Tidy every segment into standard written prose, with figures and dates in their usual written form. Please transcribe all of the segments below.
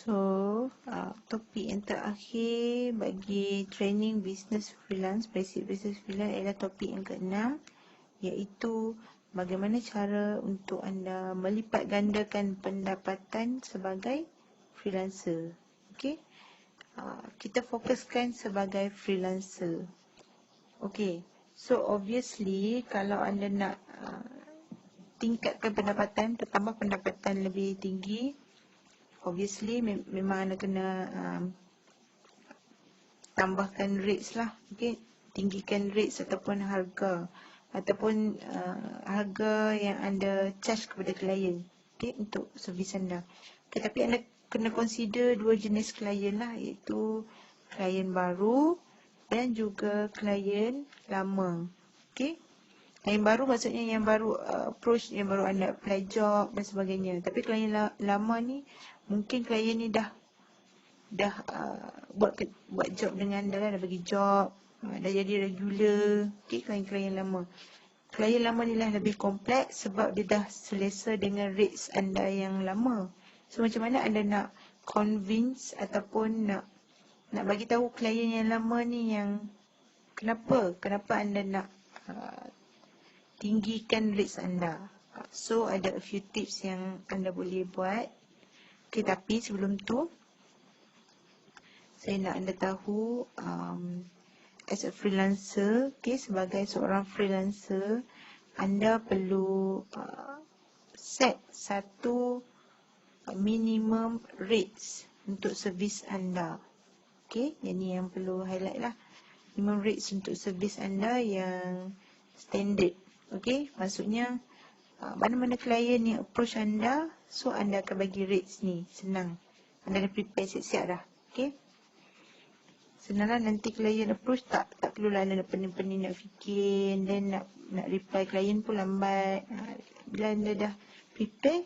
So, topik yang terakhir bagi training business freelance, basic business freelance adalah topik yang ke-6, iaitu bagaimana cara untuk anda melipat gandakan pendapatan sebagai freelancer. Okey, kita fokuskan sebagai freelancer. Okey, so obviously kalau anda nak tingkatkan pendapatan, bertambah pendapatan lebih tinggi, obviously memang anda kena tambahkan rates lah. Okay, tinggikan rates ataupun harga harga yang anda charge kepada klien, okay, untuk servis anda. Okay, tapi anda kena consider dua jenis klien lah, iaitu klien baru dan juga klien lama. Okay, klien baru maksudnya yang baru approach, yang baru anda apply job dan sebagainya. Tapi klien lama ni, mungkin klien ni dah buat job dengan anda, dah bagi job, dah jadi regular. Okay, klien lama. Klien lama ni lah lebih kompleks sebab dia dah selesa dengan rates anda yang lama. So macam mana anda nak convince ataupun nak bagi tahu klien yang lama ni yang kenapa anda nak tinggikan rates anda. So ada a few tips yang anda boleh buat. Okay, tapi sebelum tu saya nak anda tahu, as a freelancer, okay, sebagai seorang freelancer, anda perlu set satu minimum rates untuk servis anda. Okay, ini yang perlu highlight lah. Minimum rates untuk servis anda yang standard. Okay, maksudnya mana-mana klien yang approach anda, so anda akan bagi rates ni. Senang, anda dah prepare siap-siap dah. Okay, senanglah. Nanti klien approach, tak perlulah anda nak pening-pening nak fikir, dan nak reply klien pun lambat. Bila anda dah prepare,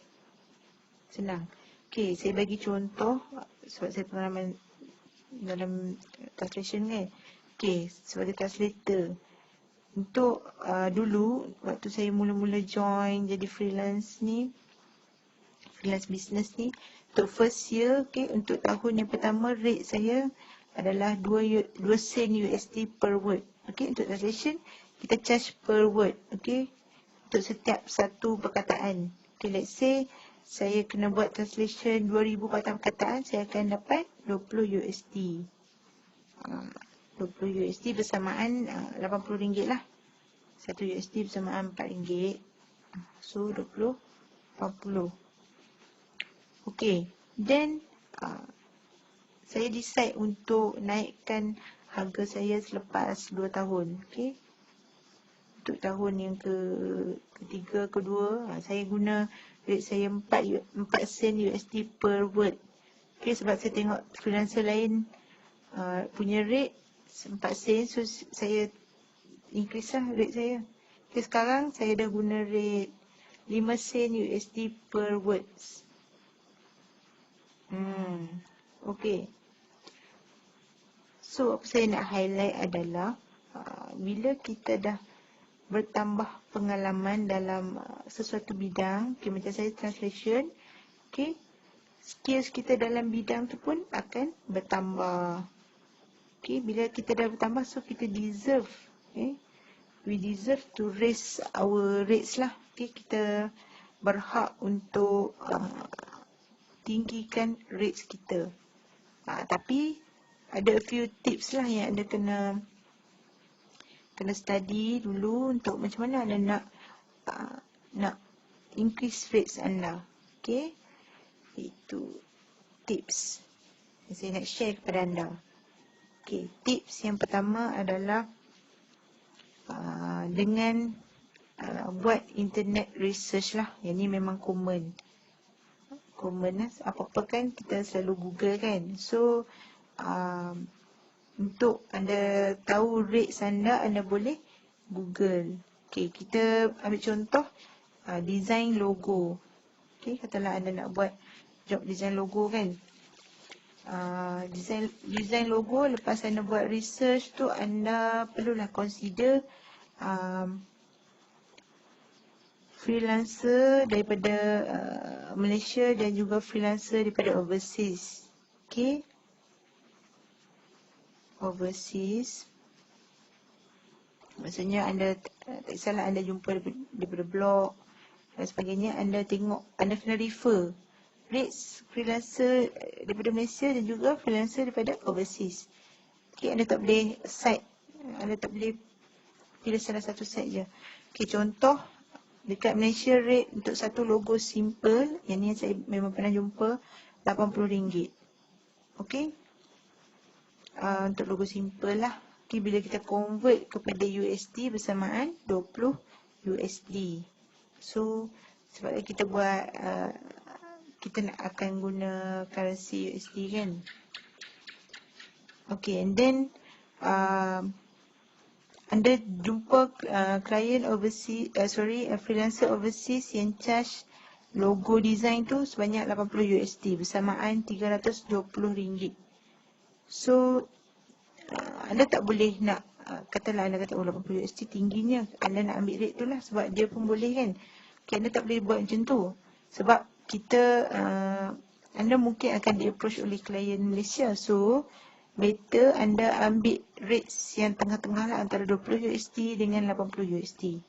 senang. Okay, saya bagi contoh sebab saya pengalaman dalam translation kan. Okay, sebagai translator, untuk dulu waktu saya mula-mula join jadi freelance business ni, untuk first year, okay, untuk tahun yang pertama, rate saya adalah 2 sen USD per word. Okay, untuk translation kita charge per word. Okay, untuk setiap satu perkataan. Okay, let's say saya kena buat translation 2000 patah perkataan, saya akan dapat 20 USD. 20 USD bersamaan RM80 lah. 1 USD bersamaan RM4. So 20, 40. Okay, then saya decide untuk naikkan harga saya selepas 2 tahun. Okay, untuk tahun yang ketiga, kedua, saya guna rate saya 4 sen USD per word. Okay, sebab saya tengok freelancer lain punya rate 4 sen, so saya increase lah rate saya. Okay, sekarang saya dah guna rate 5 sen USD per words. Okay, so apa saya nak highlight adalah bila kita dah bertambah pengalaman dalam sesuatu bidang, okay, macam saya translation, okay, skills kita dalam bidang tu pun akan bertambah. Okay, bila kita dah bertambah, so kita deserve, okay, we deserve to raise our rates lah. Okay, kita berhak untuk tinggikan rates kita. Tapi ada a few tips lah yang anda kena study dulu untuk macam mana anda nak increase rates anda. Okay, itu tips yang saya nak share kepada anda. Okay, tips yang pertama adalah dengan buat internet research lah. Yang ni memang common lah. Apa-apa kan kita selalu Google kan. So untuk anda tahu rates anda boleh Google. Okay, kita ambil contoh design logo. Okay, katalah anda nak buat job design logo kan. Design logo, lepas anda buat research tu, anda perlulah consider freelancer daripada Malaysia dan juga freelancer daripada overseas. Okay. Overseas. Maksudnya anda tak kisahlah anda jumpa daripada blog dan sebagainya, anda tengok, anda kena refer rates freelancer daripada Malaysia dan juga freelancer daripada overseas. Okay, anda tak boleh site, anda tak boleh pilih salah satu site je. Okay, contoh dekat Malaysia rate untuk satu logo simple, yang ni saya memang pernah jumpa, RM80. Okay, untuk logo simple lah. Okay, bila kita convert kepada USD bersamaan 20 USD. So sebab kita buat kita nak akan guna currency USD kan. Okay, and then anda jumpa klien overseas, freelancer overseas yang charge logo design tu sebanyak 80 USD bersamaan RM320. So anda tak boleh nak katalah anda kata 80 USD tingginya, anda nak ambil rate tu lah sebab dia pun boleh kan. Okay, anda tak boleh buat macam tu sebab kita anda mungkin akan di-approach oleh klien Malaysia. So better anda ambil rates yang tengah-tengah lah, antara 20 USD dengan 80 USD.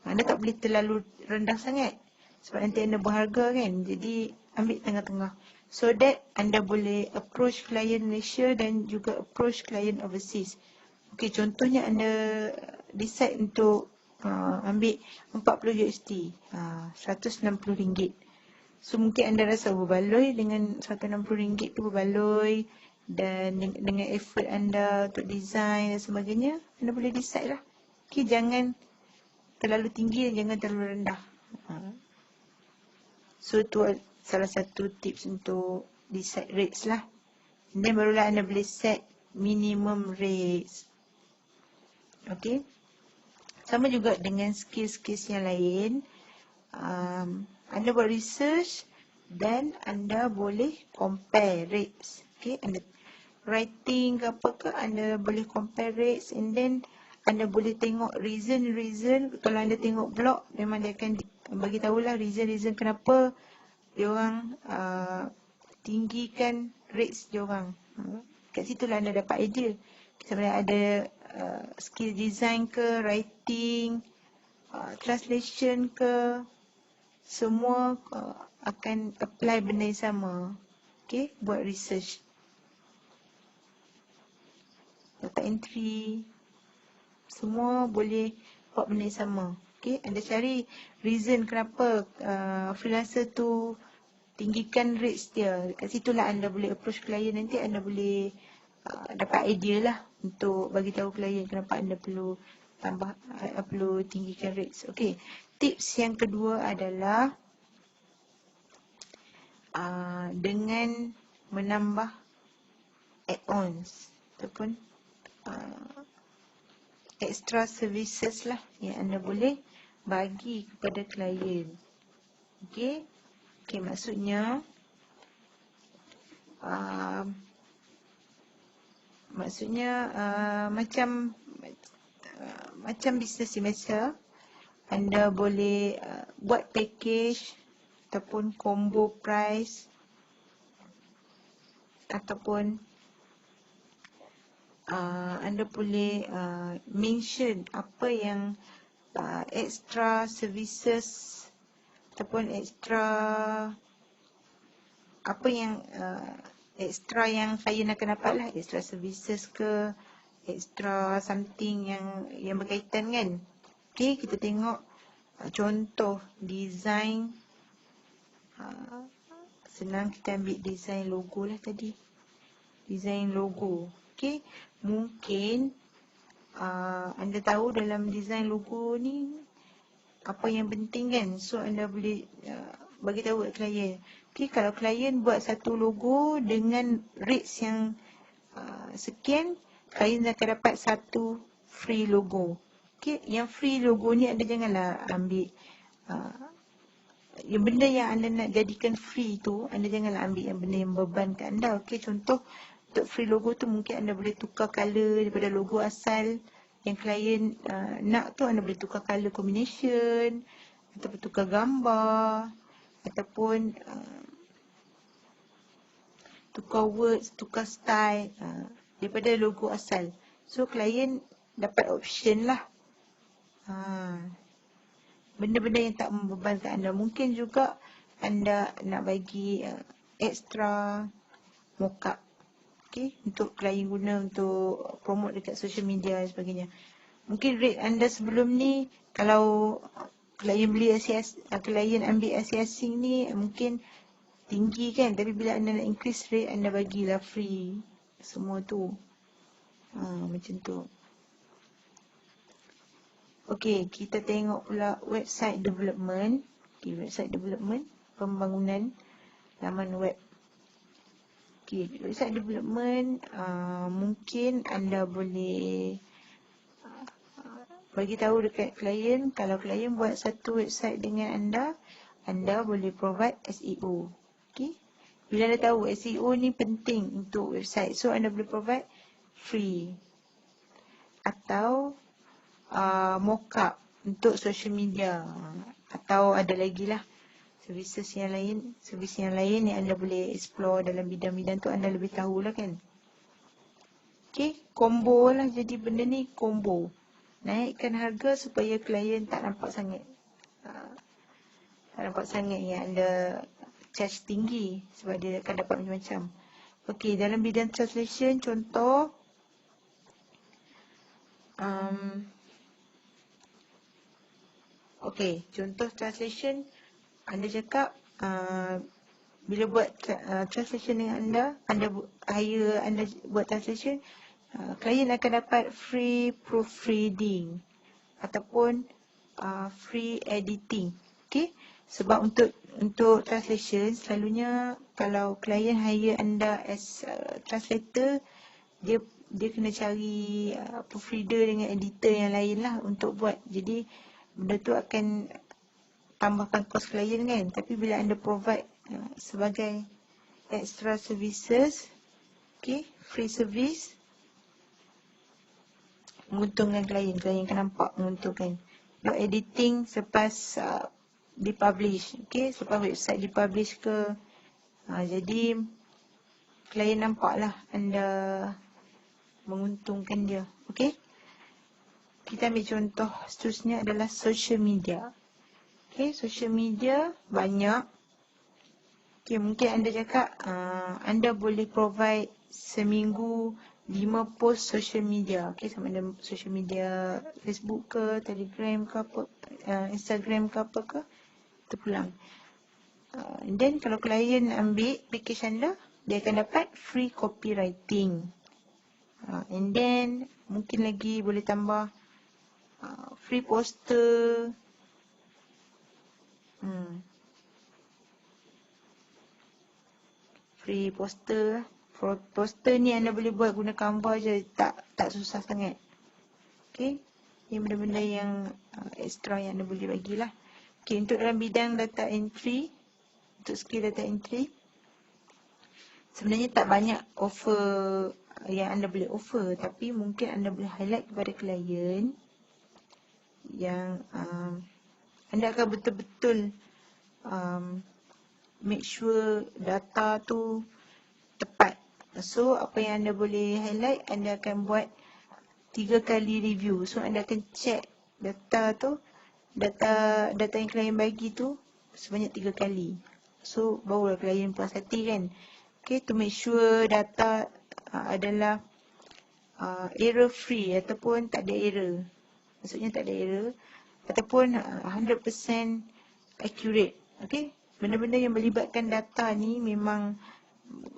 Anda tak boleh terlalu rendah sangat sebab nanti anda berharga kan. Jadi ambil tengah-tengah so that anda boleh approach klien Malaysia dan juga approach klien overseas. Okay, contohnya anda decide untuk ambil 40 USD, RM160. So mungkin anda rasa berbaloi dengan RM160 tu, berbaloi dan dengan effort anda untuk design dan sebagainya, anda boleh decide lah. Okay, jangan terlalu tinggi dan jangan terlalu rendah. So tu salah satu tips untuk decide rates lah. Dan barulah anda boleh set minimum rates. Okay, sama juga dengan skills-skills yang lain. Anda buat research dan anda boleh compare rates. Okay, anda writing ke apa ke, anda boleh compare rates and then anda boleh tengok reason. Kalau anda tengok blog, memang dia akan bagi tahulah reason kenapa diorang tinggikan rates diorang. Kat situlah anda dapat idea. Sebenarnya ada skill design ke, writing, translation ke, semua akan apply benda yang sama. Okay, buat research. Data entry, semua boleh buat benda yang sama. Okay, anda cari reason kenapa freelancer tu tinggikan rates dia. Kat situlah anda boleh approach klien, nanti anda boleh dapat idea lah untuk bagi tahu klien kenapa anda perlu perlu tinggikan rates. Okay, tips yang kedua adalah dengan menambah add-ons ataupun extra services lah yang anda boleh bagi kepada klien. Okay, maksudnya macam bisnes biasa, anda boleh buat package ataupun combo price, ataupun anda boleh mention apa yang extra services ataupun extra yang klien akan dapat lah, extra services ke, extra something yang berkaitan kan. Okay, kita tengok contoh design. Senang, kita ambil design logo lah tadi. Design logo. Okay, mungkin anda tahu dalam design logo ni apa yang penting kan. So anda boleh bagi tahu kat klien. Okay, kalau klien buat satu logo dengan rates yang sekian, klien akan dapat satu free logo. Okay, yang free logo ni anda janganlah ambil yang benda yang anda nak jadikan free tu, anda janganlah ambil yang benda yang beban kat anda. Okay, contoh untuk free logo tu mungkin anda boleh tukar colour daripada logo asal yang klien nak tu, anda boleh tukar colour combination ataupun tukar gambar ataupun tukar words, tukar style daripada logo asal. So klien dapat option lah. Benda-benda yang tak membebankan anda. Mungkin juga anda nak bagi extra mockup, okay, untuk klien guna untuk promote dekat social media dan sebagainya. Mungkin rate anda sebelum ni, kalau klien ambil asing ni mungkin tinggi kan, tapi bila anda nak increase rate, anda bagilah free semua tu. Macam tu. Okey, kita tengok pula website development. Okey, website development, pembangunan laman web. Okey, website development mungkin anda boleh bagi tahu dekat klien, kalau klien buat satu website dengan anda boleh provide SEO. Okey. Bila anda tahu SEO ni penting untuk website, so anda boleh provide free. Atau mockup untuk social media, atau ada lagi lah servis yang lain yang anda boleh explore dalam bidang-bidang tu, anda lebih tahulah kan. Okay, combo lah, jadi benda ni combo. Naikkan harga supaya klien tak nampak sangat yang anda charge tinggi, sebab dia akan dapat macam-macam. Okay, dalam bidang translation, contoh contoh translation, anda cakap bila buat translation dengan anda buat translation, klien akan dapat free proofreading ataupun free editing. Okay, sebab untuk translation selalunya kalau klien hire anda as translator, dia kena cari proofreader dengan editor yang lain lah untuk buat. Jadi benda tu akan tambahkan kos klien kan. Tapi bila anda provide sebagai extra services, okay, free service, menguntungkan klien akan nampak menguntungkan. Your editing selepas dipublish, okay, selepas website dipublish ke, jadi klien nampaklah anda menguntungkan dia. Okay, kita ambil contoh seterusnya adalah social media. Okay, social media banyak. Okay, mungkin anda cakap anda boleh provide seminggu 5 post social media. Okay, sama ada social media Facebook ke, Telegram ke apa, Instagram ke apa ke, terpulang. And then kalau klien ambil package anda, dia akan dapat free copywriting. And then mungkin lagi boleh tambah free poster. Free poster. Poster ni anda boleh buat guna Canva je, tak susah sangat. Okay, ini benda-benda yang extra yang anda boleh bagilah. Okay, untuk dalam bidang data entry, untuk skill data entry, sebenarnya tak banyak offer yang anda boleh offer, tapi mungkin anda boleh highlight kepada klien yang anda akan betul-betul make sure data tu tepat. So apa yang anda boleh highlight, anda akan buat 3 kali review. So anda akan check data tu, data yang klien bagi tu sebanyak 3 kali. So barulah klien puas hati kan. Okay, to make sure data adalah error free ataupun tak ada error. Maksudnya tak ada error ataupun 100% accurate. Okay, benda-benda yang melibatkan data ni memang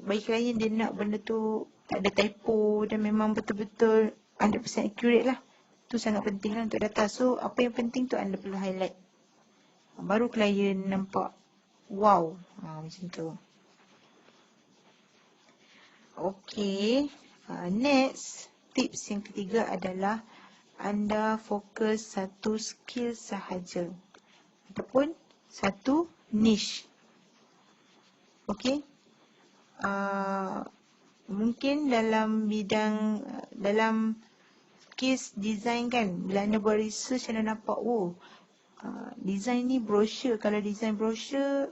bagi klien, dia nak benda tu tak ada typo dan memang betul-betul 100% accurate lah. Tu sangat penting lah untuk data. So apa yang penting tu anda perlu highlight, baru klien nampak wow, macam tu. Okay, next tips yang ketiga adalah anda fokus satu skill sahaja ataupun satu niche. Okay, mungkin dalam bidang dalam case design kan, bila anda buat research, anda nampak design ni brochure, kalau design brochure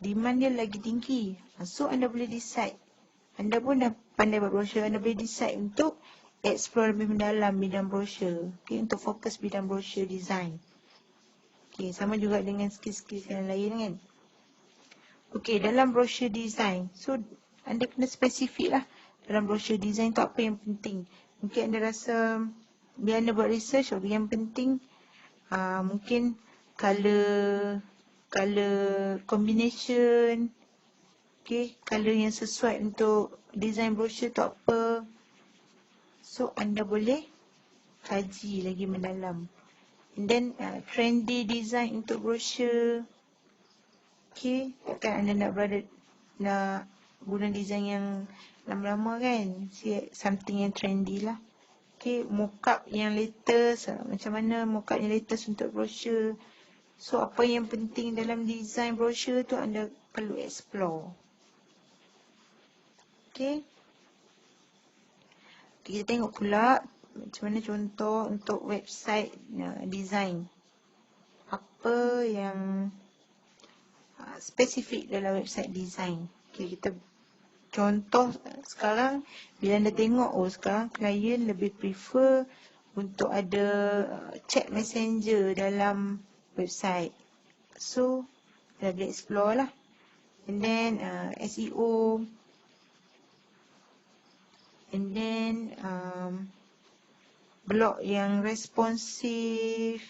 demand dia lagi tinggi. So anda boleh decide anda pun dah pandai buat brochure, anda boleh decide untuk explore lebih mendalam bidang brochure. Okay, untuk fokus bidang brochure design. Okay, sama juga dengan skill-skill yang lain kan. Okay, dalam brochure design, so anda kena spesifik lah dalam brochure design tu apa yang penting. Mungkin anda rasa bila anda buat research, yang penting mungkin color combination, okay, color yang sesuai untuk design brochure tu apa. So anda boleh kaji lagi mendalam. And then trendy design untuk brochure. Okay, kan anda nak guna design yang lama-lama kan, something yang trendy lah. Okay, mockup yang latest, macam mana mockup yang latest untuk brochure. So apa yang penting dalam design brochure tu anda perlu explore. Okay, kita tengok pula macam mana contoh untuk website design. Apa yang spesifik dalam website design. Okay, kita contoh sekarang bila anda tengok, sekarang klien lebih prefer untuk ada chat messenger dalam website. So dah boleh explore lah. And then SEO, and then blog yang responsif.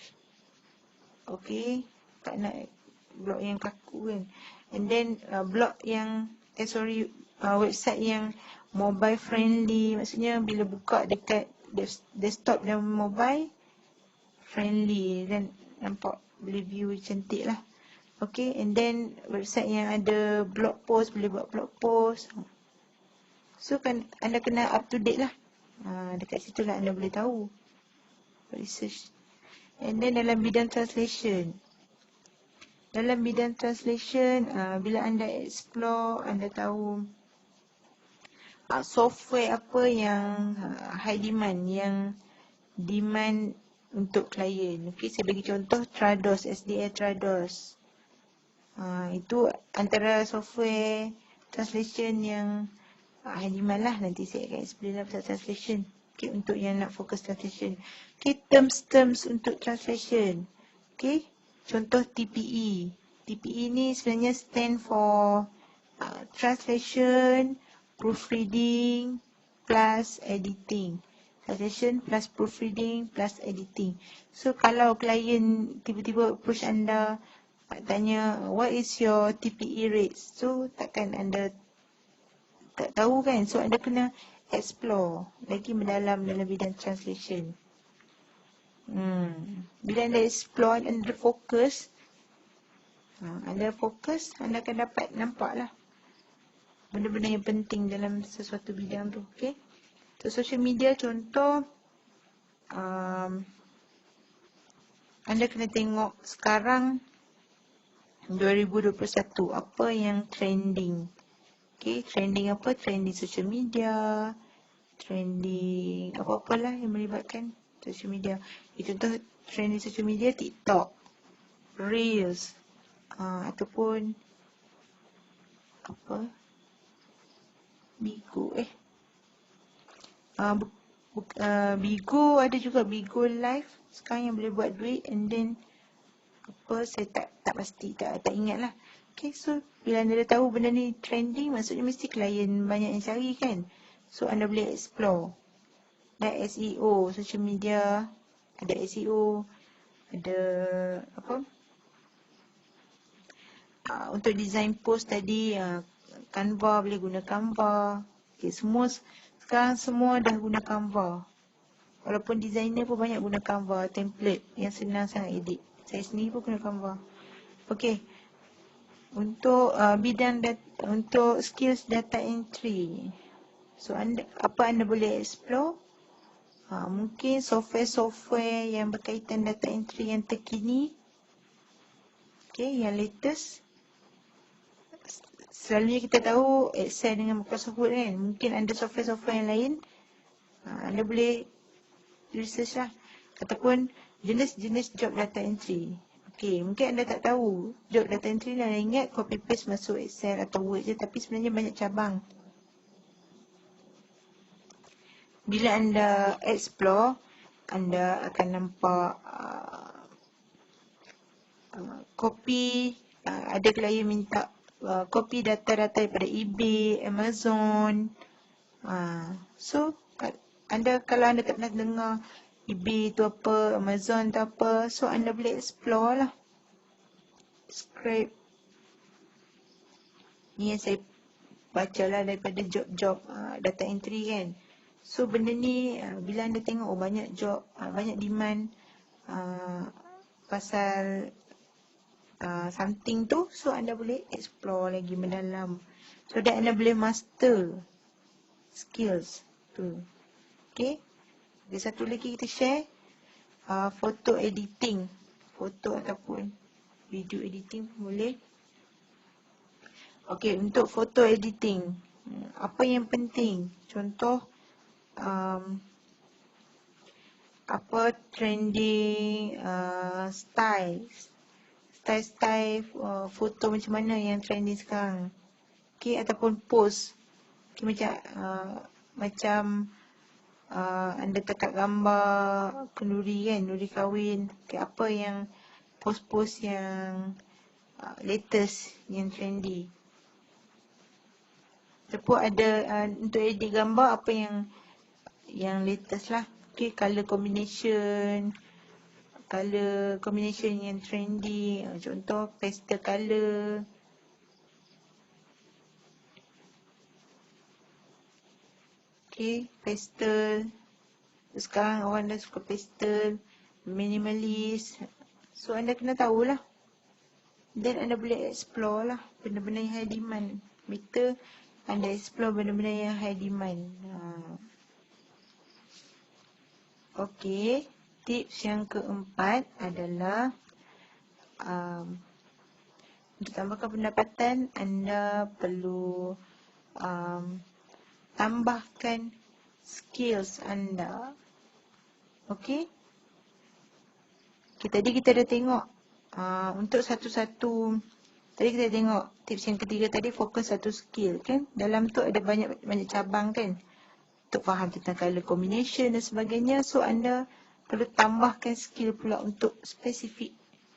Okay, tak nak blog yang kaku kan. And then blog yang website yang mobile friendly, maksudnya bila buka dekat desktop dan mobile friendly, dan nampak boleh view cantik lah. Okay, and then website yang ada blog post, boleh buat blog post. So kan anda kena up to date lah. Dekat situ lah anda boleh tahu research. And then dalam bidang translation, bila anda explore, anda tahu software apa yang high demand, yang demand untuk klien. Okay, saya bagi contoh Trados, SDA Trados. Itu antara software translation yang high demand lah. Nanti saya akan explain lah pasal translation. Okay, untuk yang nak fokus translation. Okay, terms untuk translation. Okay, contoh TPE. TPE ni sebenarnya stand for translation, proofreading plus editing. Translation plus proofreading plus editing. So kalau klien tiba-tiba approach anda, tanya what is your TPE rates, so takkan anda tak tahu kan. So anda kena explore lagi mendalam dalam bidang translation. Bila anda explore, anda fokus, anda akan dapat nampak lah benda-benda yang penting dalam sesuatu bidang tu. Okay, so social media contoh, anda kena tengok sekarang 2021 apa yang trending. Okay, trending apa? Trending social media, trending apa-apalah yang melibatkan social media. Contoh trending social media, TikTok, Reels, ataupun apa, Bigo, Bigo, ada juga Bigo Live sekarang yang boleh buat duit. And then apa, saya tak pasti, tak ingat lah. Okay, so bila anda dah tahu benda ni trending, maksudnya mesti klien banyak yang cari kan. So anda boleh explore. Dan SEO, social media, ada SEO, ada apa, untuk design post tadi, Canva, boleh guna Canva. Okay, sekarang semua dah guna Canva. Walaupun designer pun banyak guna Canva, template yang senang sangat edit. Saya sendiri pun guna Canva. Okay, untuk bidang untuk skills data entry, so apa anda boleh explore? Mungkin software yang berkaitan data entry yang terkini, okay, yang latest. Selalunya kita tahu Excel dengan Microsoft Word kan. Mungkin ada software-software yang lain, anda boleh research lah. Ataupun jenis-jenis job data entry. Okay, mungkin anda tak tahu job data entry ni, anda ingat copy paste masuk Excel atau Word je, tapi sebenarnya banyak cabang. bila anda explore, anda akan nampak kopi, ada klien minta kopi data-data daripada eBay, Amazon. So anda, kalau anda tak pernah dengar eBay tu apa, Amazon tu apa, so anda boleh explore lah. Script ni yang saya baca lah daripada job-job data entry kan. So benda ni bila anda tengok banyak job, banyak demand pasal something tu, so anda boleh explore lagi mendalam so that anda boleh master skills tu. Okay, ada satu lagi kita share, photo editing, foto ataupun video editing pun boleh. Okay, untuk foto editing, apa yang penting? Contoh, apa trending style foto macam mana yang trending sekarang. Okay, ataupun post. Okay, macam anda letak gambar kenduri kan, kenduri kahwin. Okay, apa yang post-post yang latest, yang trendy. Ataupun ada untuk edit gambar apa yang latest lah. Okay, color combination yang trendy. Contoh pastel color. Okay, pastel. Sekarang orang dah suka pastel, minimalist. So anda kena tahulah. Then anda boleh explore lah benda-benda yang high demand. Better anda explore benda-benda yang high demand. Okey, tips yang keempat adalah untuk tambahkan pendapatan, anda perlu tambahkan skills anda. Okey. Okay, tadi kita dah tengok untuk satu-satu. Tadi kita tengok tips yang ketiga tadi, fokus satu skill kan. Dalam tu ada banyak cabang kan. Untuk faham tentang color combination dan sebagainya. So anda perlu tambahkan skill pula untuk spesifik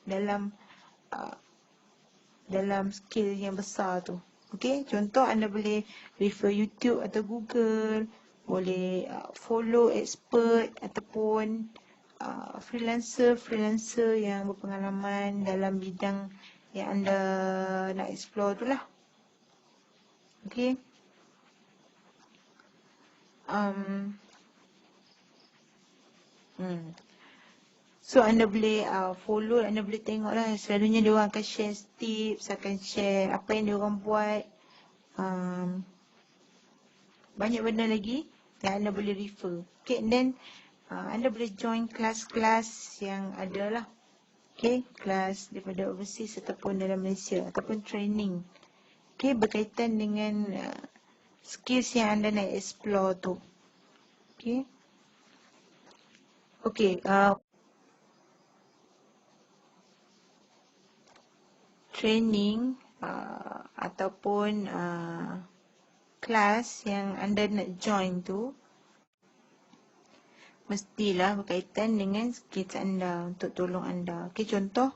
dalam skill yang besar tu. Okay, contoh anda boleh refer YouTube atau Google. Boleh follow expert ataupun freelancer yang berpengalaman dalam bidang yang anda nak explore tu lah. Okay. So anda boleh follow, anda boleh tengok lah. Selalunya dia orang akan share tips, akan share apa yang dia orang buat. Banyak benda lagi yang anda boleh refer. Okay, and then anda boleh join kelas-kelas yang ada lah. Okay, kelas daripada overseas ataupun dalam Malaysia ataupun training. Okay, berkaitan dengan skills yang anda nak explore tu. Okay. Okay, training ataupun kelas yang anda nak join tu mestilah berkaitan dengan skills anda untuk tolong anda. Okay, contoh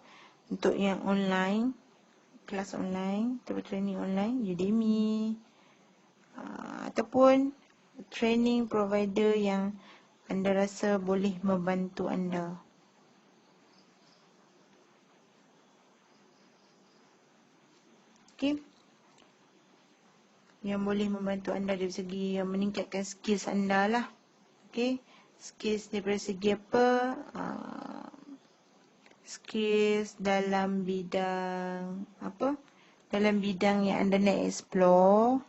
untuk yang online, kelas online ataupun training online, Udemy ataupun training provider yang anda rasa boleh membantu anda. Okay, yang boleh membantu anda dari segi yang meningkatkan skills anda lah. Okay, skills daripada segi apa? Skills dalam bidang apa? Dalam bidang yang anda nak explore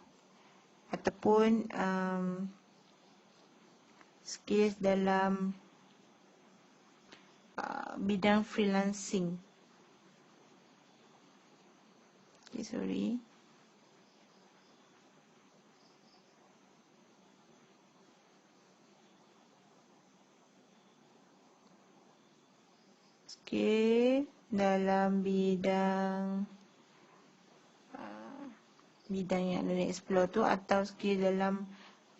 ataupun skills dalam bidang freelancing. Okay, sorry. Skill dalam bidang yang anda explore tu atau skill dalam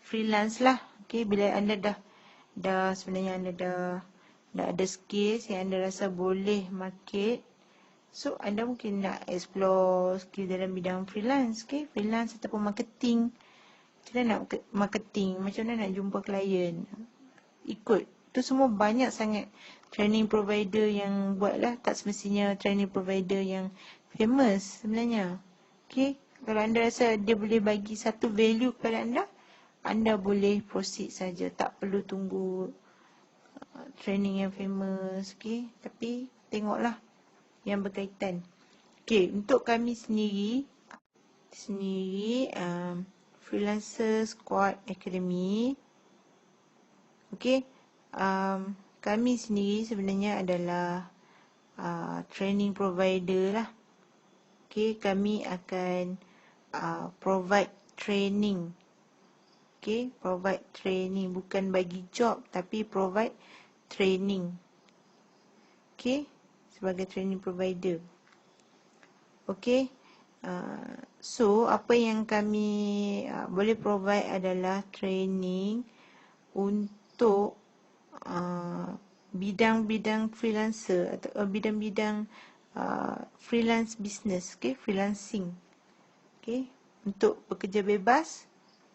freelance lah. Okay, bila anda dah sebenarnya anda dah ada skills yang anda rasa boleh market, so anda mungkin nak explore skill dalam bidang freelance, okay, freelance ataupun marketing. Macam mana nak marketing, macam mana nak jumpa klien, ikut. Tu semua banyak sangat training provider yang buat lah, tak semestinya training provider yang famous sebenarnya. Okay, kalau anda rasa dia boleh bagi satu value kepada anda boleh proceed saja, tak perlu tunggu training yang famous, okay. Tapi tengoklah yang berkaitan. Okay, untuk kami sendiri Freelancer Squad Academy, okay, kami sendiri sebenarnya adalah training provider lah. Okay, kami akan provide training. Okay, provide training, bukan bagi job tapi provide training. Okay, sebagai training provider. Okay, so apa yang kami boleh provide adalah training untuk bidang-bidang freelancer atau bidang-bidang freelance business, okay, freelancing. Okay, untuk pekerja bebas,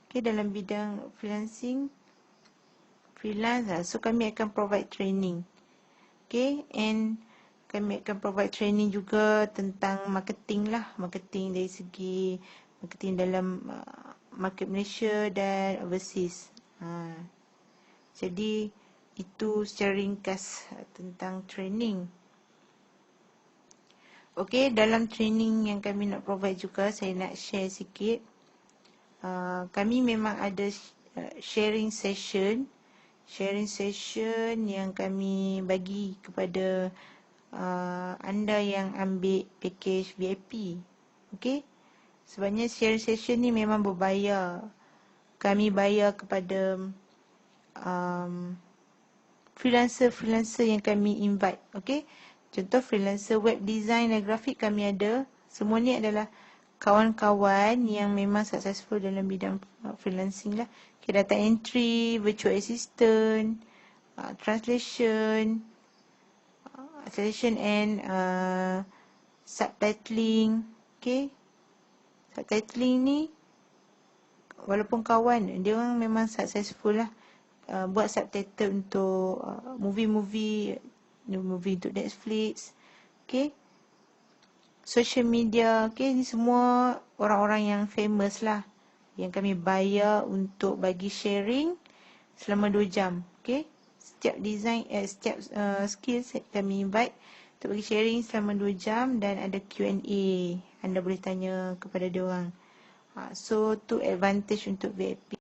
okay, dalam bidang freelancing, freelance, so kami akan provide training. Okay, and kami akan provide training juga tentang marketing lah, marketing dari segi marketing dalam market Malaysia dan overseas. Jadi itu secara ringkas tentang training. Okay, dalam training yang kami nak provide juga, saya nak share sikit. Kami memang ada sharing session yang kami bagi kepada anda yang ambil package VIP. Okay, sebenarnya sharing session ni memang berbayar. Kami bayar kepada freelancer yang kami invite. Okay, contoh freelancer web design dan grafik kami ada. Semua ni adalah kawan-kawan yang memang successful dalam bidang freelancing lah. Okay, data entry, virtual assistant, translation and subtitling. Okay, subtitling ni walaupun kawan dia orang memang successful lah, buat subtitle untuk movie untuk Netflix. Okay, social media, okay, ni semua orang-orang yang famous lah yang kami bayar untuk bagi sharing selama 2 jam. Okay, setiap design setiap skills kami invite untuk bagi sharing selama 2 jam dan ada Q&A. Anda boleh tanya kepada dia orang. So tu advantage untuk VIP.